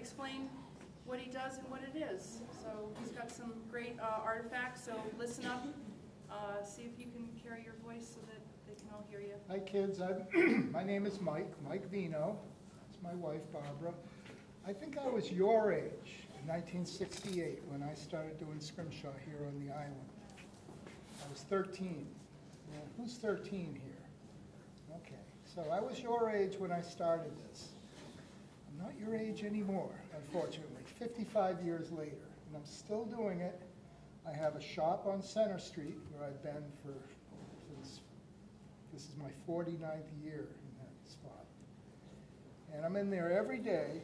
explain what he does and what it is. So he's got some great artifacts, so listen up, see if you can carry your voice so that they can all hear you. Hi kids, my name is Mike Vino. That's my wife, Barbara. I think I was your age in 1968 when I started doing scrimshaw here on the island. I was 13. Yeah, who's 13 here? Okay, so I was your age when I started this. I'm not your age anymore, unfortunately, 55 years later, and I'm still doing it. I have a shop on Center Street where I've been since, this is my 49th year in that spot. And I'm in there every day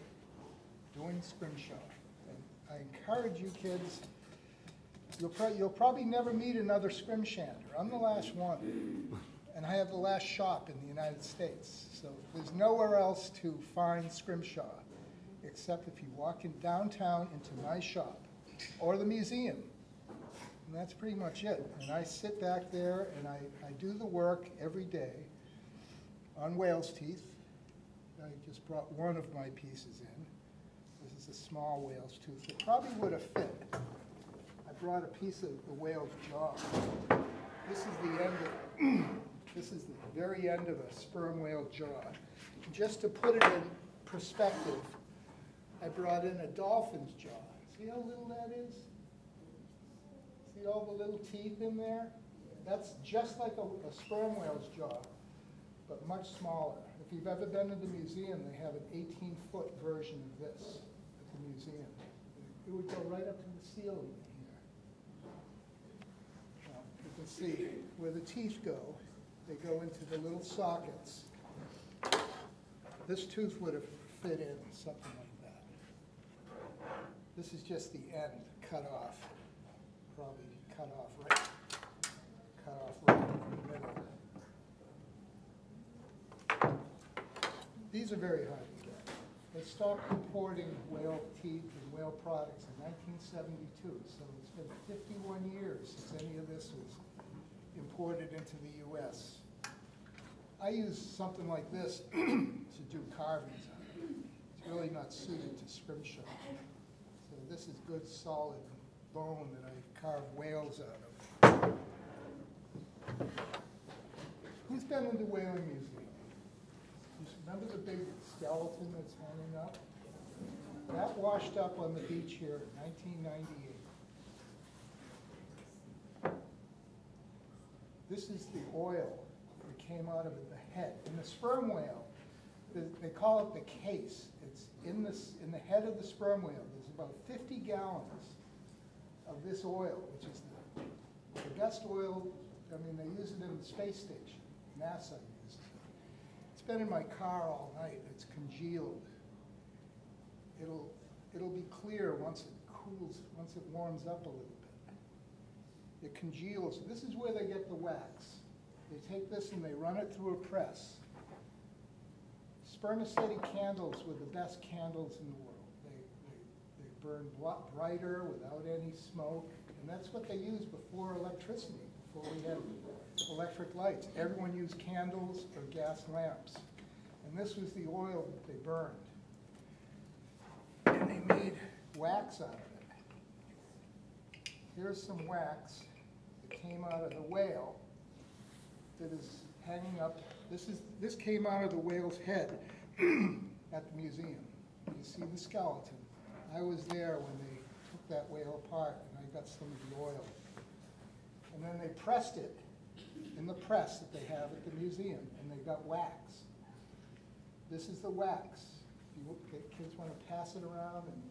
doing scrimshaw. And I encourage you kids, you'll probably never meet another scrimshander. I'm the last one, and I have the last shop in the United States. So there's nowhere else to find scrimshaw except if you walk in downtown into my shop or the museum. And that's pretty much it. And I sit back there and I do the work every day on whale's teeth. I just brought one of my pieces in. This is a small whale's tooth. It probably would have fit. I brought a piece of the whale's jaw. This is the end of, this is the very end of a sperm whale jaw. Just to put it in perspective, I brought in a dolphin's jaw. See how little that is? See all the little teeth in there? That's just like a sperm whale's jaw, but much smaller. If you've ever been to the museum, they have an 18-foot version of this at the museum. It would go right up to the ceiling here. Now, you can see where the teeth go. They go into the little sockets. This tooth would have fit in something like that. This is just the end cut off. Probably cut off right in the middle. These are very hard to get. They stopped importing whale teeth and whale products in 1972, so it's been 51 years since any of this was imported into the U.S. I use something like this to do carvings on it. It's really not suited to scrimshaw. So this is good solid bone that I carve whales out of. Who's been in the whaling museum? Remember the big skeleton that's hanging up? That washed up on the beach here in 1998. This is the oil that came out of the head. In the sperm whale, they call it the case. It's in the head of the sperm whale. There's about 50 gallons of this oil, which is the best oil. I mean, they use it in the space station. NASA uses it. It's been in my car all night. It's congealed. It'll be clear once it cools, once it warms up a little bit. It congeals. This is where they get the wax. They take this and they run it through a press. Spermaceti candles were the best candles in the world. They burn brighter without any smoke, and that's what they used before electricity, before we had electric lights. Everyone used candles or gas lamps, and this was the oil that they burned. And they made wax out of it. Here's some wax that came out of the whale that is hanging up. This came out of the whale's head at the museum. You see the skeleton. I was there when they took that whale apart, and I got some of the oil. And then they pressed it in the press that they have at the museum, and they got wax. This is the wax. If you kids want to pass it around and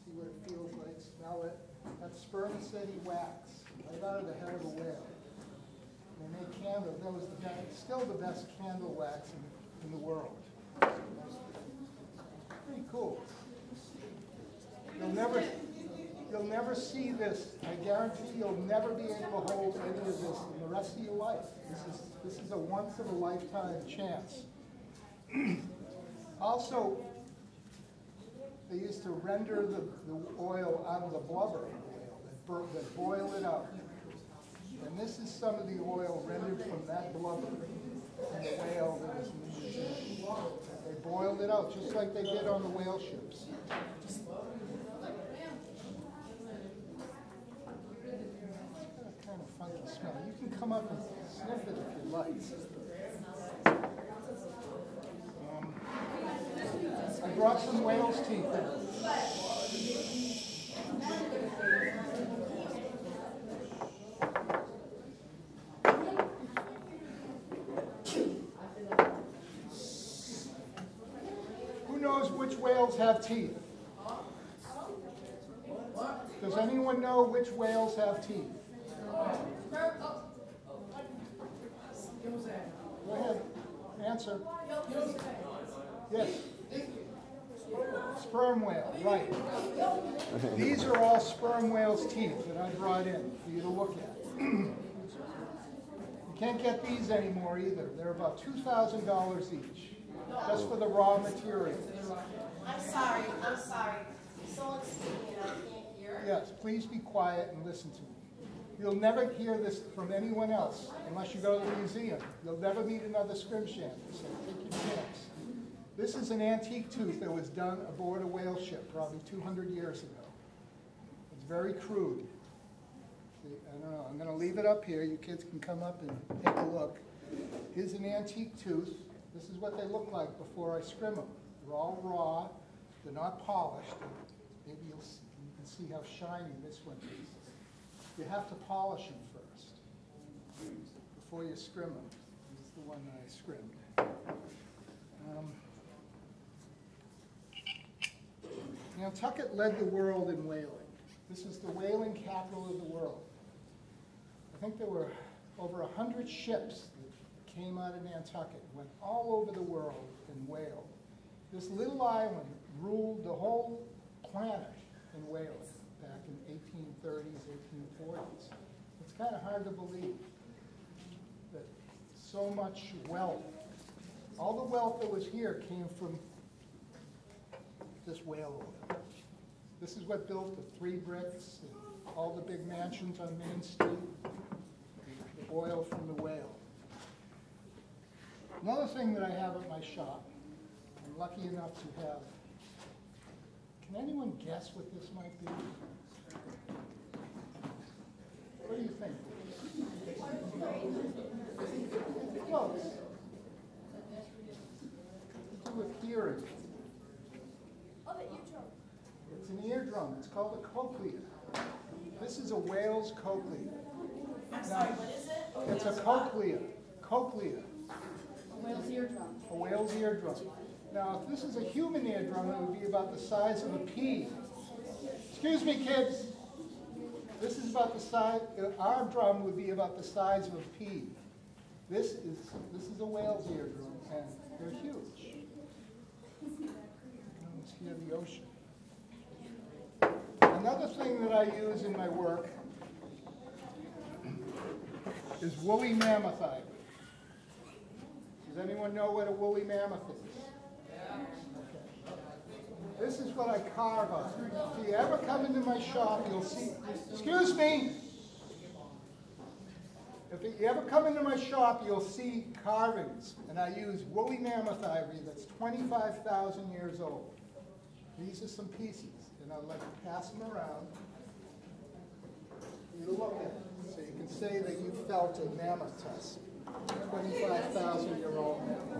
see what it feels like, smell it. That's spermaceti wax, right out of the head of a whale. They made candles. That was still the best candle wax in the world. Pretty cool. You'll never see this. I guarantee you'll never be able to hold any of this in the rest of your life. This is a once in a lifetime chance. Also, they used to render the oil out of the blubber of the whale. They boil it out. And this is some of the oil rendered from that blubber from the whale that was in the museum. They boiled it out, just like they did on the whale ships. Kind of funky smell. You can come up and sniff it if you like. I brought some whale's teeth in. Who knows which whales have teeth? Does anyone know which whales have teeth? Go ahead, answer. Yes. Sperm whale, right. These are all sperm whale's teeth that I brought in for you to look at. You can't get these anymore either. They're about $2,000 each, just for the raw material. I'm sorry. Someone's speaking and I can't hear. Yes, please be quiet and listen to me. You'll never hear this from anyone else unless you go to the museum. You'll never meet another scrimshander, so take your chance. This is an antique tooth that was done aboard a whale ship probably 200 years ago. It's very crude. See, I don't know, I'm going to leave it up here. You kids can come up and take a look. Here's an antique tooth. This is what they look like before I scrim them. They're all raw. They're not polished. Maybe you can see how shiny this one is. You have to polish them first before you scrim them. This is the one that I scrimmed. Nantucket led the world in whaling. This is the whaling capital of the world. I think there were over 100 ships that came out of Nantucket, went all over the world and whaled. This little island ruled the whole planet in whaling back in 1830s, 1840s. It's kind of hard to believe that so much wealth, all the wealth that was here came from this whale oil. This is what built the 3 bricks and all the big mansions on Main Street, the oil from the whale. Another thing that I have at my shop, I'm lucky enough to have, can anyone guess what this might be? What do you think? Close. To do with hearing. It's an eardrum. It's called a cochlea. This is a whale's cochlea. I'm sorry, what is it? It's a cochlea. Cochlea. A whale's eardrum. A whale's eardrum. Now, if this is a human eardrum, it would be about the size of a pea. Excuse me, kids. This is about the size. Our drum would be about the size of a pea. This is a whale's eardrum, and they're huge. Let's hear the ocean. Another thing that I use in my work is woolly mammoth ivory. Does anyone know what a woolly mammoth is? Yeah. Okay. This is what I carve on. If you ever come into my shop, you'll see, excuse me! If you ever come into my shop, you'll see carvings, and I use woolly mammoth ivory that's 25,000 years old. These are some pieces, and I'd like to pass them around for you to look at it, so you can say that you felt a mammoth tusk, 25,000-year-old mammoth.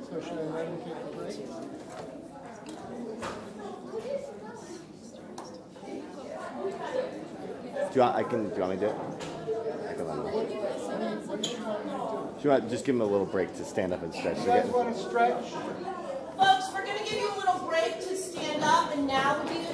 So should I let him take a break? Do you want me to do it? I can let him. What do you want me to do? Do you want just give him a little break to stand up and stretch? You guys want to stretch? Folks, we're going to give you a little break to stand up, and now would be the